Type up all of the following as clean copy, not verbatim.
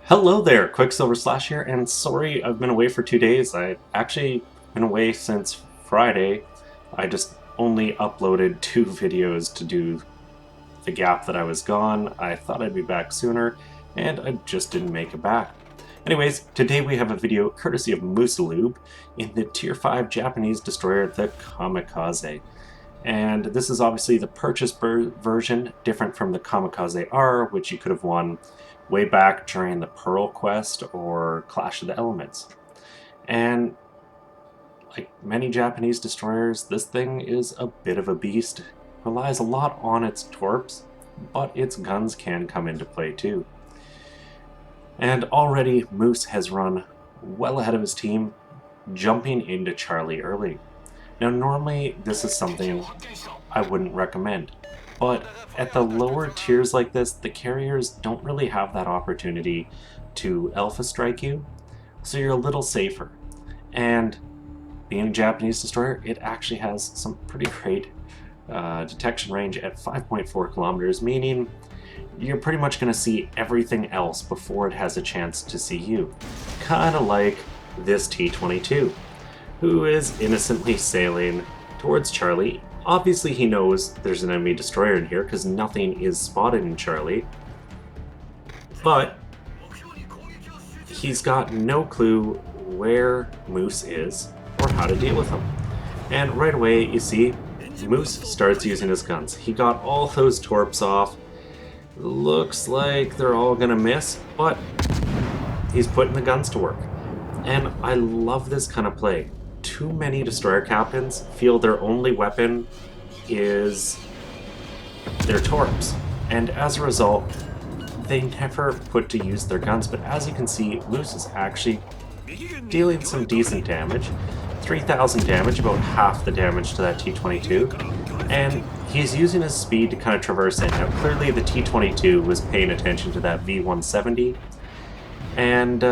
Hello there, Qckslvrslash here, and sorry I've been away for 2 days. I've actually been away since Friday. I just only uploaded 2 videos to do the gap that I was gone. I thought I'd be back sooner, and I just didn't make it back. Anyways, today we have a video courtesy of Moosealoob in the Tier 5 Japanese destroyer, the Kamikaze. And this is obviously the purchase version, different from the Kamikaze R, which you could have won way back during the Pearl Quest or Clash of the Elements. And like many Japanese destroyers, this thing is a bit of a beast. It relies a lot on its torps, but its guns can come into play too. And already Moose has run well ahead of his team, jumping into Charlie early. Now normally this is something I wouldn't recommend, but at the lower tiers like this, the carriers don't really have that opportunity to alpha strike you, so you're a little safer. And being a Japanese destroyer, it actually has some pretty great detection range at 5.4 kilometers, meaning you're pretty much going to see everything else before it has a chance to see you. Kind of like this T-22. Who is innocently sailing towards Charlie. Obviously he knows there's an enemy destroyer in here because nothing is spotted in Charlie. But he's got no clue where Moose is or how to deal with him. And right away you see Moose starts using his guns. He got all those torps off. Looks like they're all gonna miss, but he's putting the guns to work. And I love this kind of play. Too many destroyer captains feel their only weapon is their torps, and as a result they never put to use their guns. But as you can see, Moose is actually dealing some decent damage, 3,000 damage, about half the damage to that T-22, and he's using his speed to kind of traverse it. Now clearly the T-22 was paying attention to that V-170, and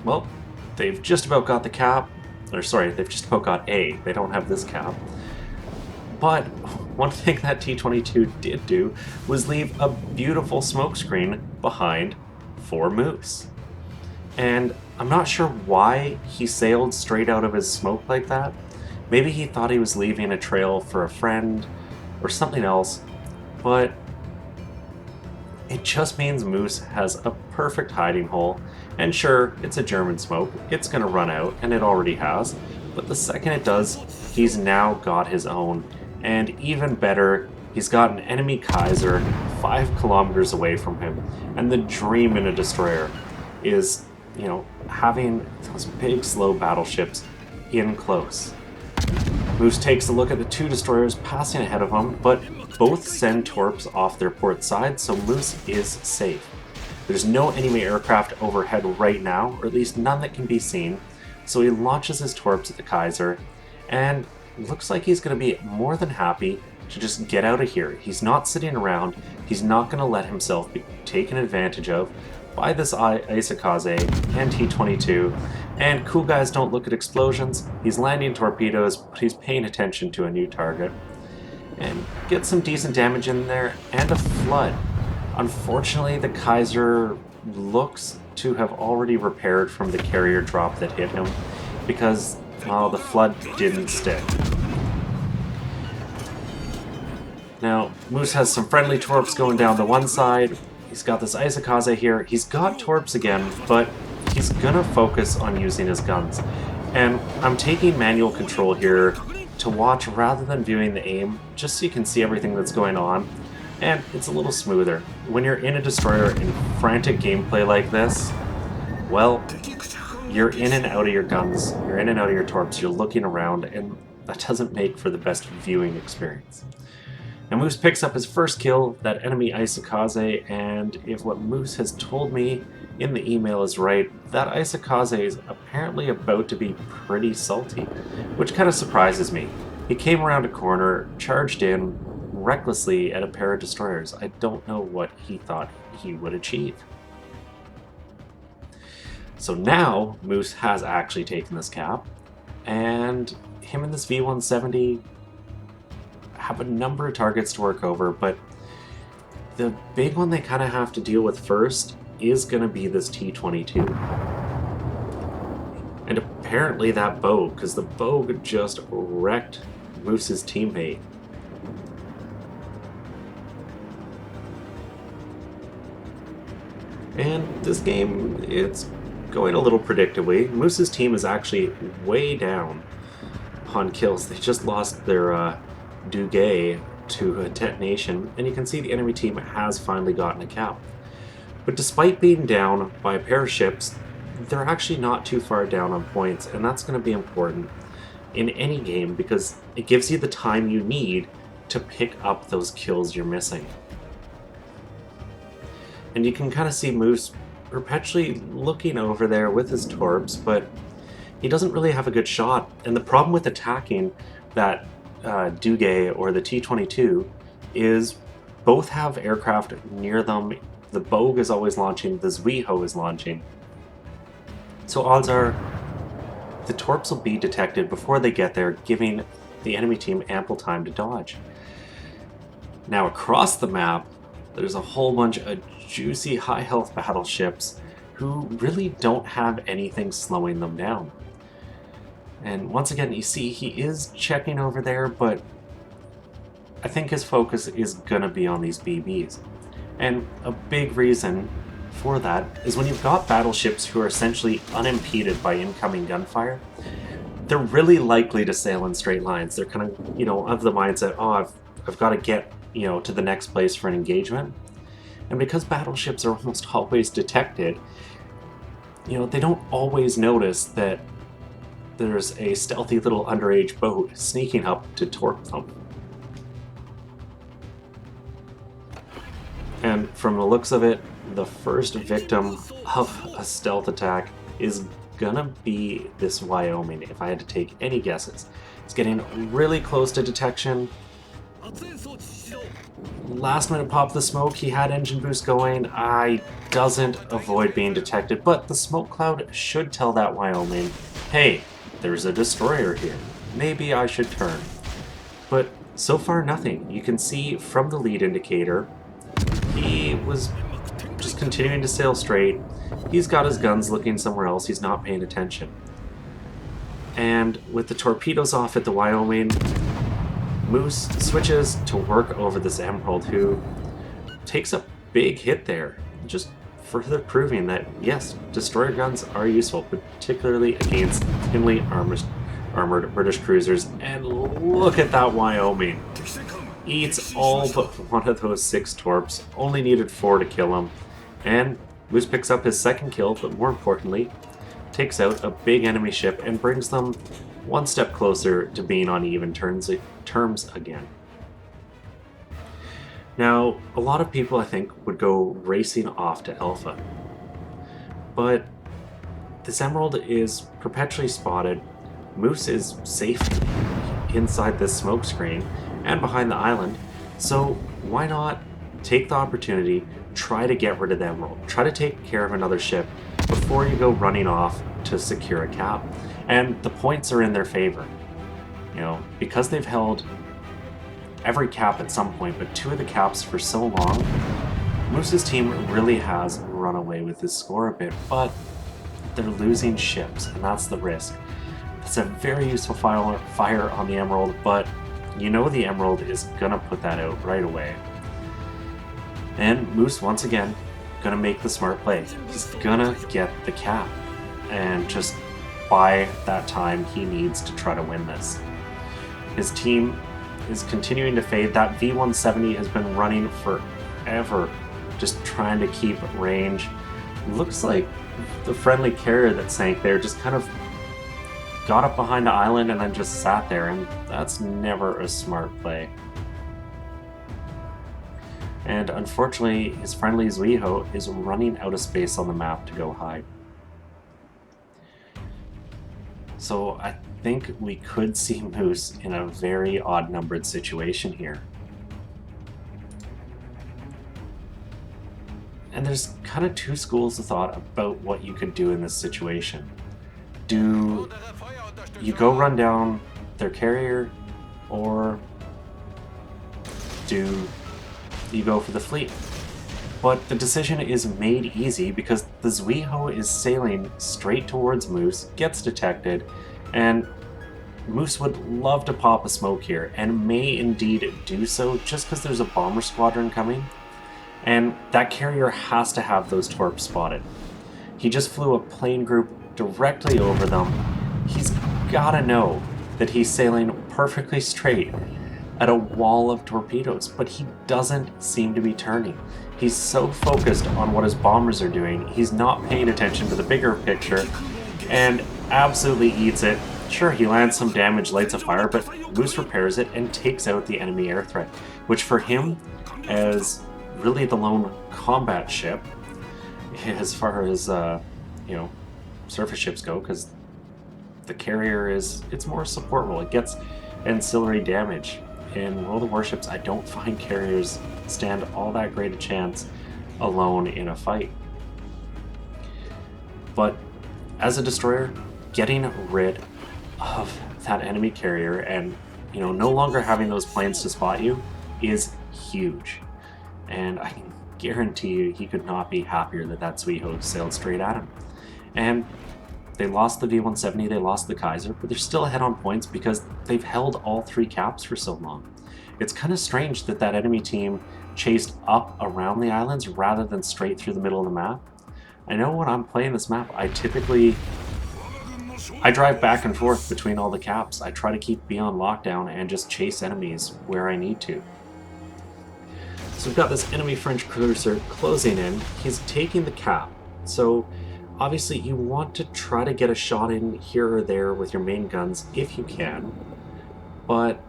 well, they've just about got the cap, or sorry, they've just about got A. They don't have this cap. But one thing that T-22 did do was leave a beautiful smokescreen behind for Moose. And I'm not sure why he sailed straight out of his smoke like that. Maybe he thought he was leaving a trail for a friend or something else, but it just means Moose has a perfect hiding hole. And sure, it's a German smoke, it's gonna run out, and it already has, but the second it does, he's now got his own. And even better, he's got an enemy Kaiser 5 kilometers away from him. And the dream in a destroyer is, you know, having those big slow battleships in close. Moose takes a look at the 2 destroyers passing ahead of him, but both send torps off their port side, so Moose is safe. There's no enemy aircraft overhead right now, or at least none that can be seen, so he launches his torps at the Kaiser, and looks like he's going to be more than happy to just get out of here. He's not sitting around, he's not going to let himself be taken advantage of by this Qckslvrslash and T-22, and cool guys don't look at explosions. He's landing torpedoes, but he's paying attention to a new target, and gets some decent damage in there, and a flood. Unfortunately, the Kaiser looks to have already repaired from the carrier drop that hit him, because, well, the flood didn't stick. Now, Moose has some friendly torps going down the one side. He's got this Qckslvrslash here. He's got torps again, but he's gonna focus on using his guns. And I'm taking manual control here to watch rather than viewing the aim, just so you can see everything that's going on. And it's a little smoother. When you're in a destroyer in frantic gameplay like this, well, you're in and out of your guns, you're in and out of your torps, you're looking around, and that doesn't make for the best viewing experience. Now Moose picks up his first kill, that enemy Qckslvrslash, and if what Moose has told me in the email is right, that Qckslvrslash is apparently about to be pretty salty, which kind of surprises me. He came around a corner, charged in, recklessly at a pair of destroyers. I don't know what he thought he would achieve. So now Moose has actually taken this cap, and him and this V-170 have a number of targets to work over, but the big one they kind of have to deal with first is going to be this T-22. And apparently that bow, because the bow just wrecked Moose's teammate. And this game, it's going a little predictably. Moose's team is actually way down on kills. They just lost their Duguay to a detonation, and you can see the enemy team has finally gotten a cap. But despite being down by a pair of ships, they're actually not too far down on points, and that's going to be important in any game because it gives you the time you need to pick up those kills you're missing. And you can kind of see Moose perpetually looking over there with his torps, but he doesn't really have a good shot. And the problem with attacking that Duguay or the T-22 is both have aircraft near them. The Bogue is always launching, the Zwiho is launching. So odds are the torps will be detected before they get there, giving the enemy team ample time to dodge. Now across the map, there's a whole bunch of juicy high health battleships who really don't have anything slowing them down. And once again, you see he is checking over there, but I think his focus is gonna be on these BBs. And a big reason for that is when you've got battleships who are essentially unimpeded by incoming gunfire, they're really likely to sail in straight lines. They're kind of the mindset, oh, I've got to get, to the next place for an engagement. And because battleships are almost always detected, they don't always notice that there's a stealthy little underage boat sneaking up to torp them. And from the looks of it, the first victim of a stealth attack is gonna be this Wyoming, if I had to take any guesses. It's getting really close to detection. Last minute pop of the smoke, he had engine boost going. Doesn't avoid being detected, but the smoke cloud should tell that Wyoming, hey, there's a destroyer here. Maybe I should turn. But so far nothing. You can see from the lead indicator, he was just continuing to sail straight. He's got his guns looking somewhere else. He's not paying attention. And with the torpedoes off at the Wyoming, Moose switches to work over this Emerald, who takes a big hit there, just further proving that, yes, destroyer guns are useful, particularly against thinly armored British cruisers. And look at that Wyoming. Eats all but one of those 6 torps, only needed 4 to kill him. And Moose picks up his second kill, but more importantly, takes out a big enemy ship and brings them one step closer to being on even terms again. Now, a lot of people, I think, would go racing off to Alpha. But this Emerald is perpetually spotted. Moose is safe inside this smoke screen and behind the island, so why not take the opportunity, try to get rid of the Emerald, try to take care of another ship before you go running off to secure a cap. And the points are in their favor. Because they've held every cap at some point, but 2 of the caps for so long, Moose's team really has run away with this score a bit, but they're losing ships, and that's the risk. It's a very useful fire on the Emerald, but the Emerald is gonna put that out right away. And Moose, once again, gonna make the smart play. He's gonna get the cap and just buy that time he needs to try to win this. His team is continuing to fade. That V-170 has been running forever, just trying to keep range. Looks like the friendly carrier that sank there just kind of got up behind the island and then just sat there, and that's never a smart play. And unfortunately, his friendly Zwiho is running out of space on the map to go hide. So I think we could see Moose in a very odd-numbered situation here. And there's kind of 2 schools of thought about what you could do in this situation. Do you go run down their carrier, or do you go for the fleet? But the decision is made easy because the Zuiho is sailing straight towards Moose, gets detected, and Moose would love to pop a smoke here, and may indeed do so just because there's a bomber squadron coming, and that carrier has to have those torps spotted. He just flew a plane group directly over them. He's gotta know that he's sailing perfectly straight at a wall of torpedoes, but he doesn't seem to be turning. He's so focused on what his bombers are doing, he's not paying attention to the bigger picture, and absolutely eats it. Sure, he lands some damage, lights a fire, but Moose repairs it and takes out the enemy air threat, which for him, as really the lone combat ship, as far as, you know, surface ships go, because the carrier it's more support role. It gets ancillary damage. In World of Warships, I don't find carriers stand all that great a chance alone in a fight. But as a destroyer, getting rid of that enemy carrier and, you know, no longer having those planes to spot you is huge. And I can guarantee you he could not be happier that that Zuiho sailed straight at him. And they lost the V-170, they lost the Kaiser, but they're still ahead on points because they've held all three caps for so long. It's kind of strange that that enemy team chased up around the islands rather than straight through the middle of the map. I know when I'm playing this map, I drive back and forth between all the caps. I try to keep B on lockdown and just chase enemies where I need to. So we've got this enemy French cruiser closing in. He's taking the cap. So obviously you want to try to get a shot in here or there with your main guns if you can, but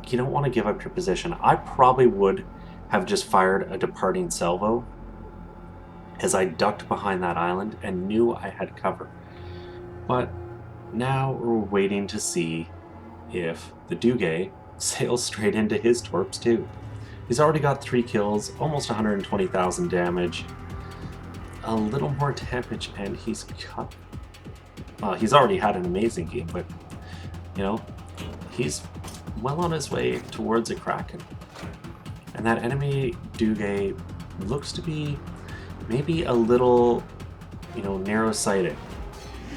you don't want to give up your position. I probably would have just fired a departing salvo as I ducked behind that island and knew I had cover. But now we're waiting to see if the Qckslvrslash sails straight into his torps too. He's already got 3 kills, almost 120,000 damage. A little more damage and he's cut. He's already had an amazing game, but you know, he's well on his way towards a Kraken. And that enemy Qckslvrslash looks to be maybe a little, you know, narrow-sighted.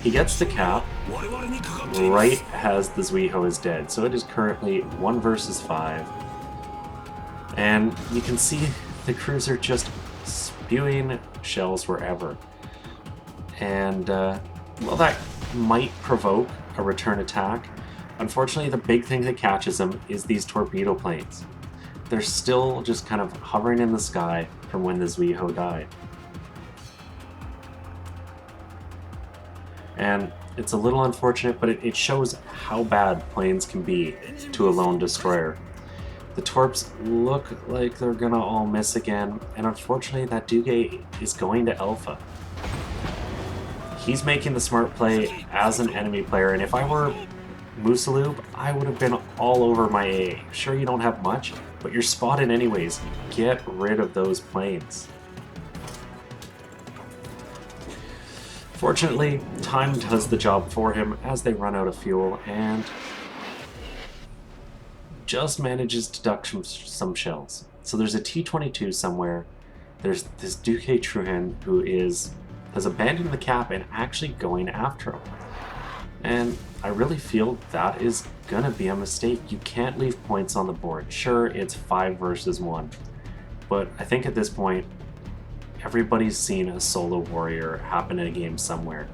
He gets the cap right as the Zuiho is dead, so it is currently 1 versus 5. And you can see the cruiser just spewing shells wherever. And, well, that might provoke a return attack. Unfortunately, the big thing that catches him is these torpedo planes. They're still just kind of hovering in the sky from when the Zuiho died. And it's a little unfortunate, but it shows how bad planes can be to a lone destroyer. The torps look like they're gonna all miss again, and unfortunately that Qckslvrslash is going to Alpha. He's making the smart play as an enemy player, and if I were Moosealoob, I would have been all over my AA. Sure, you don't have much, but you're spotted anyways. Get rid of those planes. Fortunately, time does the job for him as they run out of fuel and just manages to duck some shells. So there's a T-22 somewhere. There's this Qckslvrslash Truhan who has abandoned the cap and actually going after him. And I really feel that is gonna be a mistake. You can't leave points on the board. Sure, it's 5 versus 1, but I think at this point, everybody's seen a solo warrior happen in a game somewhere.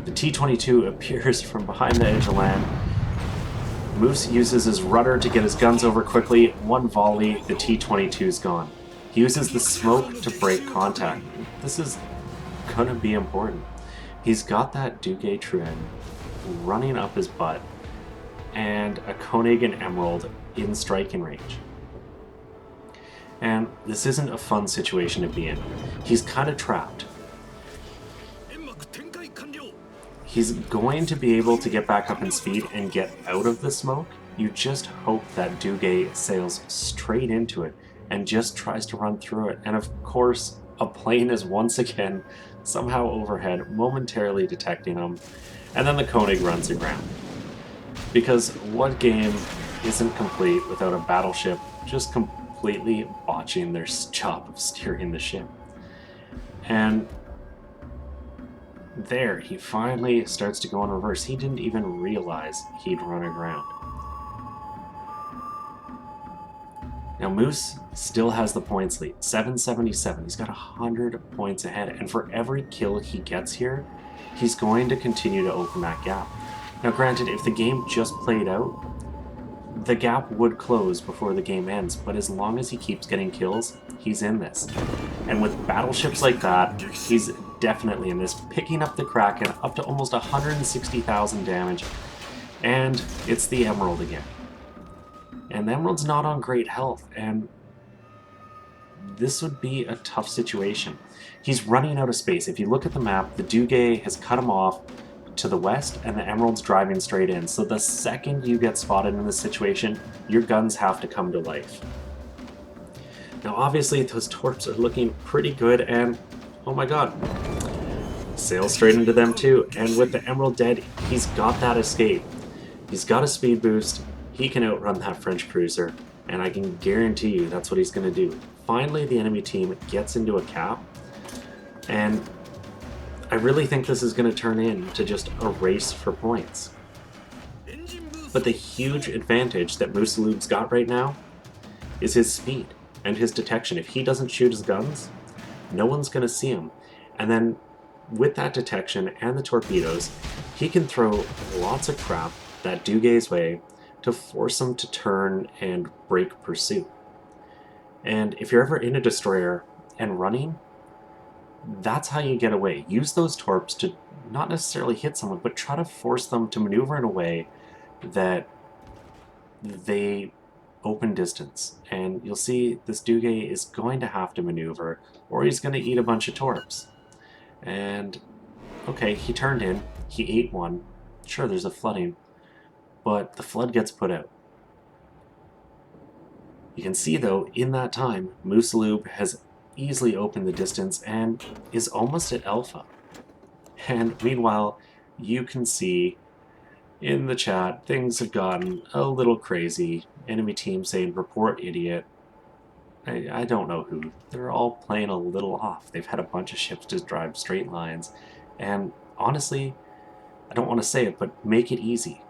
The T-22 appears from behind the edge of land. Moose uses his rudder to get his guns over quickly. 1 volley, the T-22's gone. He uses the smoke to break contact. This is gonna be important. He's got that Qckslvrslash Truhan running up his butt and a Koenig and Emerald in striking range. And this isn't a fun situation to be in. He's kind of trapped. He's going to be able to get back up in speed and get out of the smoke. You just hope that Qckslvrslash sails straight into it and just tries to run through it. And of course, a plane is once again somehow overhead, momentarily detecting him. And then the Koenig runs aground. Because what game isn't complete without a battleship just completely completely botching their job of steering the ship. And there, he finally starts to go in reverse. He didn't even realize he'd run aground. Now, Moose still has the points lead, 777. He's got 100 points ahead, and for every kill he gets here, he's going to continue to open that gap. Now, granted, if the game just played out, the gap would close before the game ends, but as long as he keeps getting kills, he's in this. And with battleships like that, he's definitely in this, picking up the Kraken up to almost 160,000 damage, and it's the Emerald again. And the Emerald's not on great health, and this would be a tough situation. He's running out of space. If you look at the map, the Qckslvrslash has cut him off to the west, and the Emerald's driving straight in. So the second you get spotted in this situation, your guns have to come to life. Now obviously those torps are looking pretty good, and oh my god, sail straight into them too. And with the Emerald dead, he's got that escape. He's got a speed boost. He can outrun that French cruiser, and I can guarantee you that's what he's going to do. Finally, the enemy team gets into a cap, and I really think this is going to turn into just a race for points. But the huge advantage that Moosealoob's got right now is his speed and his detection. If he doesn't shoot his guns, no one's going to see him. And then with that detection and the torpedoes, he can throw lots of crap that Qckslvrslash's way to force them to turn and break pursuit. And if you're ever in a destroyer and running, that's how you get away. Use those torps to not necessarily hit someone, but try to force them to maneuver in a way that they open distance. And you'll see this Qckslvrslash is going to have to maneuver, or he's going to eat a bunch of torps. And okay, he turned in, he ate one. Sure, there's a flooding, but the flood gets put out. You can see though, in that time, Moosealoob has easily opened the distance and is almost at alpha. And meanwhile, you can see in the chat, things have gotten a little crazy. Enemy team saying, report idiot. I don't know who. They're all playing a little off. They've had a bunch of ships just drive straight lines. And honestly, I don't want to say it, but make it easy.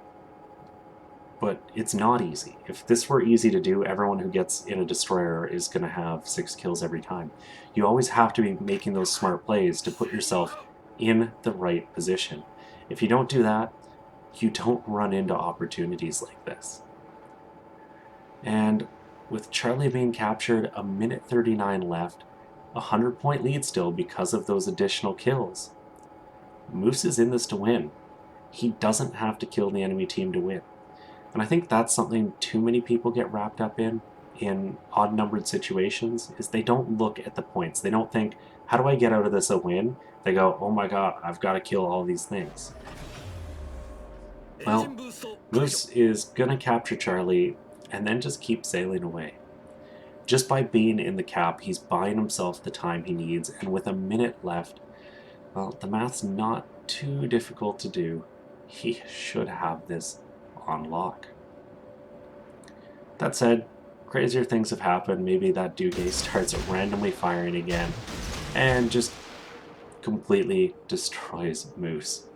But it's not easy. If this were easy to do, everyone who gets in a destroyer is going to have 6 kills every time. You always have to be making those smart plays to put yourself in the right position. If you don't do that, you don't run into opportunities like this. And with Charlie being captured, a minute 39 left, a 100-point lead still because of those additional kills. Moose is in this to win. He doesn't have to kill the enemy team to win. And I think that's something too many people get wrapped up in odd-numbered situations, is they don't look at the points. They don't think, how do I get out of this a win? They go, oh my god, I've got to kill all these things. Well, Moose is going to capture Charlie and then just keep sailing away. Just by being in the cap, he's buying himself the time he needs, and with a minute left, well, the math's not too difficult to do. He should have this on lock. That said, crazier things have happened. Maybe that Qckslvrslash starts randomly firing again and just completely destroys Moose.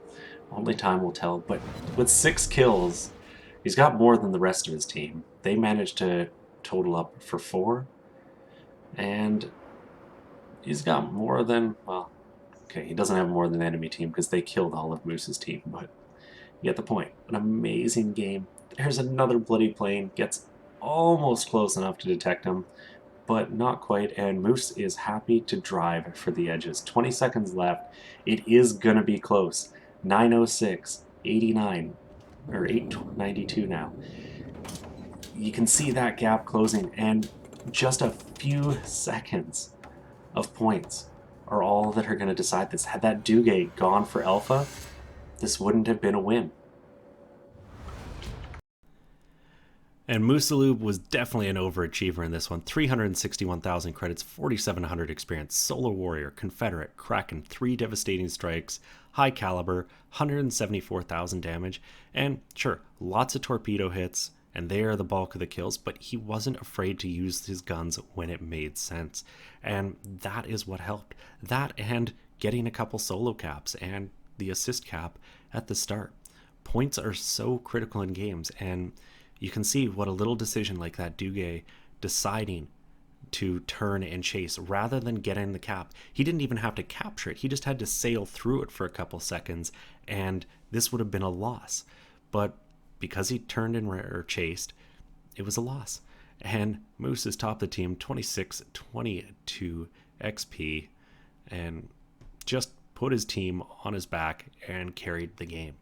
Only time will tell, but with 6 kills, he's got more than the rest of his team. They managed to total up for 4, and he's got more than, well, okay, he doesn't have more than the enemy team because they killed all of Moose's team, but you get the point. An amazing game. There's another bloody plane, gets almost close enough to detect him, but not quite, and Moose is happy to drive for the edges. 20 seconds left. It is gonna be close. 906, 89, or 892 now. You can see that gap closing, and just a few seconds of points are all that are going to decide this. Had that Qckslvrslash gone for alpha, this wouldn't have been a win. And Moosealoob was definitely an overachiever in this one. 361,000 credits, 4,700 experience, Solar Warrior, Confederate, Kraken, 3 devastating strikes, high caliber, 174,000 damage, and sure, lots of torpedo hits, and they are the bulk of the kills, but he wasn't afraid to use his guns when it made sense. And that is what helped. That and getting a couple solo caps and the assist cap at the start. Points are so critical in games, and you can see what a little decision like that Duguay deciding to turn and chase rather than getting the cap. He didn't even have to capture it. He just had to sail through it for a couple seconds, and this would have been a loss. But because he turned and or chased, it was a loss. And Moose has topped the team 26-22 XP and just put his team on his back and carried the game.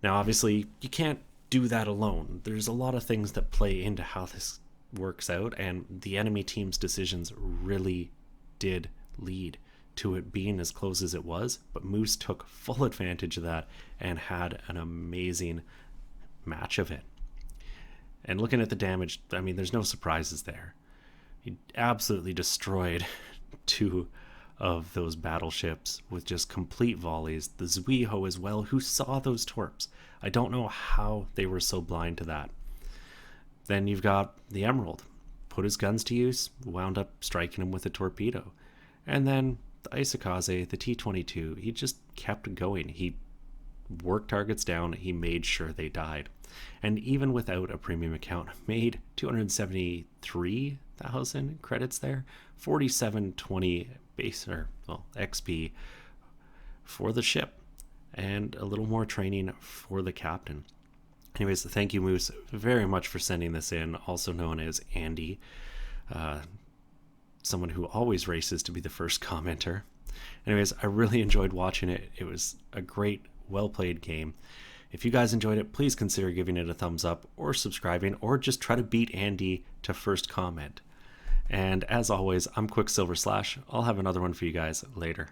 Now, obviously, you can't do that alone. There's a lot of things that play into how this works out, and the enemy team's decisions really did lead to it being as close as it was, but Moose took full advantage of that and had an amazing match of it. And looking at the damage, I mean, there's no surprises there. He absolutely destroyed 2 of those battleships with just complete volleys. The Zuiho as well, who saw those torps. I don't know how they were so blind to that. Then you've got the Emerald. Put his guns to use, wound up striking him with a torpedo. And then the Kamikaze, the T-22, he just kept going. He worked targets down, he made sure they died. And even without a premium account, made 273,000 credits there, 4720 base or XP for the ship, and a little more training for the captain. Anyways, thank you, Moose, very much for sending this in, also known as Andy, someone who always races to be the first commenter. Anyways, I really enjoyed watching it. It was a great, well-played game. If you guys enjoyed it, please consider giving it a thumbs up or subscribing, or just try to beat Andy to first comment. And as always, I'm Qckslvrslash. I'll have another one for you guys later.